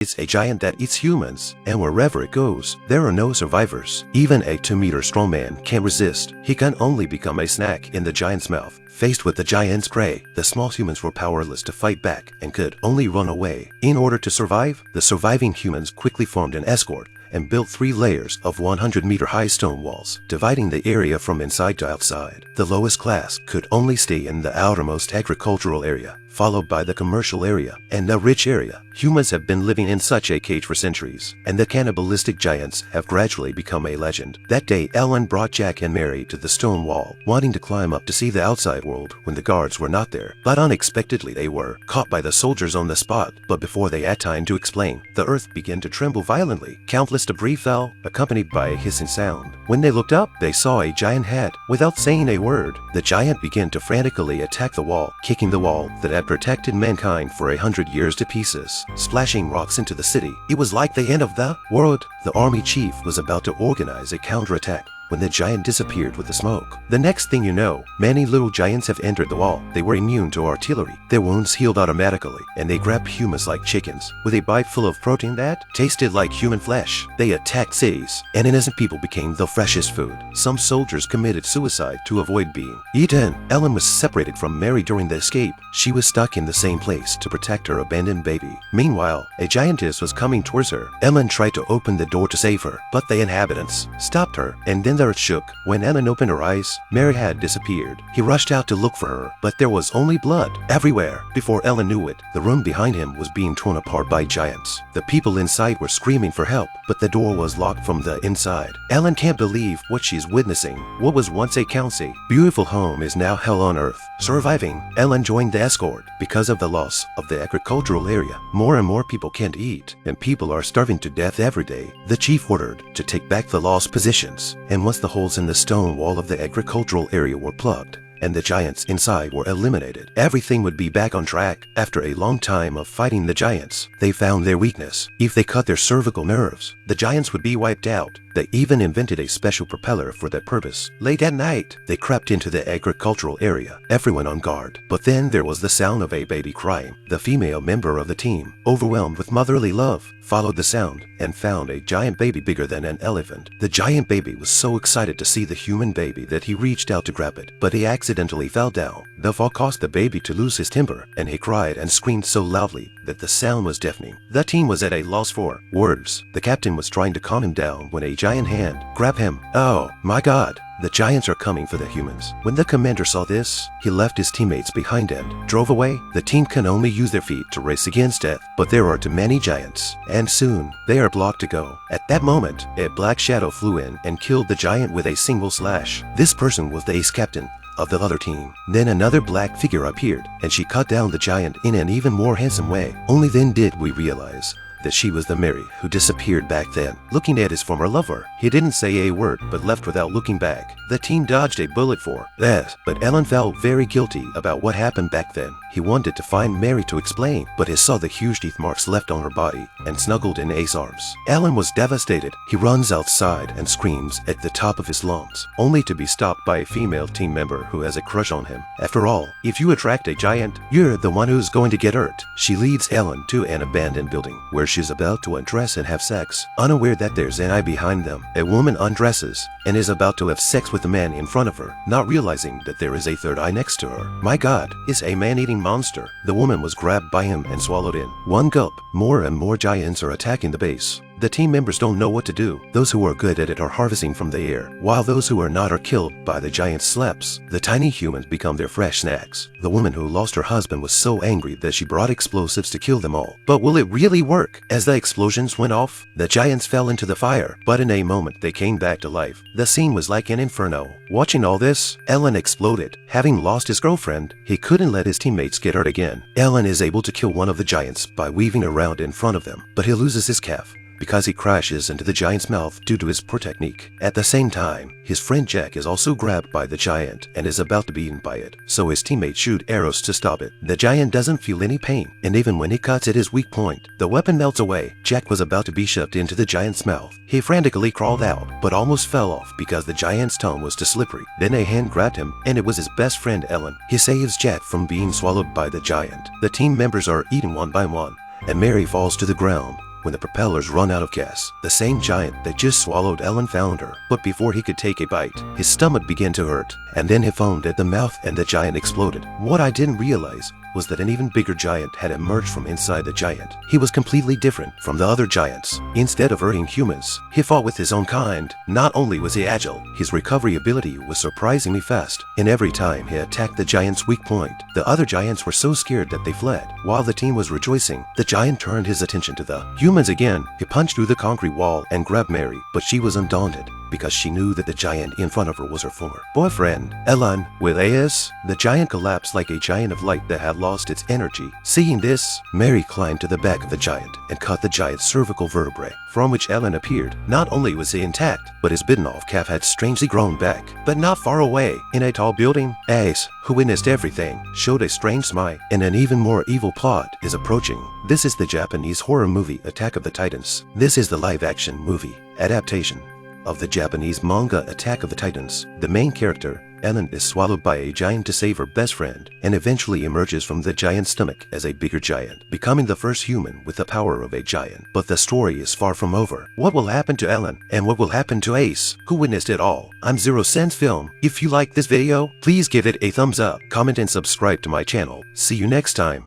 It's a giant that eats humans, and wherever it goes, there are no survivors. Even a 2-meter strong man can't resist. He can only become a snack in the giant's mouth. Faced with the giant's prey, the small humans were powerless to fight back and could only run away. In order to survive, the surviving humans quickly formed an escort and built 3 layers of 100-meter-high stone walls, dividing the area from inside to outside. The lowest class could only stay in the outermost agricultural area, followed by the commercial area and the rich area. Humans have been living in such a cage for centuries, and the cannibalistic giants have gradually become a legend. That day, Ellen brought Jack and Mary to the stone wall, wanting to climb up to see the outside world when the guards were not there. But unexpectedly they were caught by the soldiers on the spot. But before they had time to explain, the earth began to tremble violently. Countless debris fell, accompanied by a hissing sound. When they looked up, they saw a giant head. Without saying a word, the giant began to frantically attack the wall, kicking the wall that had protected mankind for 100 years to pieces, splashing rocks into the city. It was like the end of the world. The army chief was about to organize a counterattack when the giant disappeared with the smoke. The next thing you know, many little giants have entered the wall. They were immune to artillery. Their wounds healed automatically, and they grabbed humans like chickens. With a bite full of protein that tasted like human flesh, they attacked cities, and innocent people became the freshest food. Some soldiers committed suicide to avoid being eaten. Ellen was separated from Mary during the escape. She was stuck in the same place to protect her abandoned baby. Meanwhile, a giantess was coming towards her. Ellen tried to open the door to save her, but the inhabitants stopped her, and then the earth shook. When Ellen opened her eyes, Mary had disappeared. He rushed out to look for her, but there was only blood everywhere. Before Ellen knew it, the room behind him was being torn apart by giants. The people inside were screaming for help, but the door was locked from the inside. Ellen can't believe what she's witnessing. What was once a county, beautiful home is now hell on earth. Surviving, Ellen joined the escort. Because of the loss of the agricultural area, more and more people can't eat, and people are starving to death every day. The chief ordered to take back the lost positions, and once the holes in the stone wall of the agricultural area were plugged, and the giants inside were eliminated, everything would be back on track. After a long time of fighting the giants, they found their weakness. If they cut their cervical nerves, the giants would be wiped out. They even invented a special propeller for that purpose. Late at night, they crept into the agricultural area, everyone on guard. But then there was the sound of a baby crying. The female member of the team, overwhelmed with motherly love, followed the sound and found a giant baby bigger than an elephant. The giant baby was so excited to see the human baby that he reached out to grab it, but he accidentally fell down. The fall caused the baby to lose his temper, and he cried and screamed so loudly that the sound was deafening. The team was at a loss for words. The captain was trying to calm him down when a giant hand grabbed him. Oh my God! The giants are coming for the humans. When the commander saw this, he left his teammates behind and drove away. The team can only use their feet to race against death, but there are too many giants, and soon they are blocked to go. At that moment, a black shadow flew in and killed the giant with a single slash. This person was the ace captain of the other team. Then another black figure appeared, and she cut down the giant in an even more handsome way. Only then did we realize that she was the Mary who disappeared back then. Looking at his former lover, he didn't say a word but left without looking back. The team dodged a bullet for that, but Ellen felt very guilty about what happened back then. He wanted to find Mary to explain, but he saw the huge teeth marks left on her body and snuggled in Ace's arms. Ellen was devastated. He runs outside and screams at the top of his lungs, only to be stopped by a female team member who has a crush on him. After all, if you attract a giant, you're the one who's going to get hurt. She leads Ellen to an abandoned building where she's about to undress and have sex, unaware that there's an eye behind them. A woman undresses and is about to have sex with the man in front of her, not realizing that there is a third eye next to her. My God, is a man-eating monster. The woman was grabbed by him and swallowed in one gulp. More and more giants are attacking the base. The team members don't know what to do. Those who are good at it are harvesting from the air, while those who are not are killed by the giant slaps. The tiny humans become their fresh snacks. The woman who lost her husband was so angry that she brought explosives to kill them all. But will it really work? As the explosions went off, the giants fell into the fire, but in a moment they came back to life. The scene was like an inferno. Watching all this, Ellen exploded. Having lost his girlfriend, he couldn't let his teammates get hurt again. Ellen is able to kill one of the giants by weaving around in front of them, but he loses his calf because he crashes into the giant's mouth due to his poor technique. At the same time, his friend Jack is also grabbed by the giant and is about to be eaten by it, so his teammates shoot arrows to stop it. The giant doesn't feel any pain, and even when he cuts at his weak point, the weapon melts away. Jack was about to be shoved into the giant's mouth. He frantically crawled out, but almost fell off because the giant's tongue was too slippery. Then a hand grabbed him, and it was his best friend Ellen. He saves Jack from being swallowed by the giant. The team members are eaten one by one, and Mary falls to the ground, when the propellers run out of gas. The same giant that just swallowed Ellen found her, but before he could take a bite, his stomach began to hurt, and then he foamed at the mouth and the giant exploded. What I didn't realize was that an even bigger giant had emerged from inside the giant. He was completely different from the other giants. Instead of hurting humans, he fought with his own kind. Not only was he agile, his recovery ability was surprisingly fast, and every time he attacked the giant's weak point, the other giants were so scared that they fled. While the team was rejoicing, the giant turned his attention to the humans again. He punched through the concrete wall and grabbed Mary, but she was undaunted because she knew that the giant in front of her was her former boyfriend, Ellen. With AS, the giant collapsed like a giant of light that had lost its energy. Seeing this, Mary climbed to the back of the giant and cut the giant's cervical vertebrae, from which Ellen appeared. Not only was he intact, but his bitten-off calf had strangely grown back. But not far away, in a tall building, Ace, who witnessed everything, showed a strange smile, and an even more evil plot is approaching. This is the Japanese horror movie Attack of the Titans. This is the live-action movie adaptation of the Japanese manga Attack of the Titans. The main character, Ellen, is swallowed by a giant to save her best friend, and eventually emerges from the giant's stomach as a bigger giant, becoming the first human with the power of a giant. But the story is far from over. What will happen to Ellen, and what will happen to Ace, who witnessed it all? I'm Zero Sense Film. If you like this video, please give it a thumbs up, comment, and subscribe to my channel. See you next time.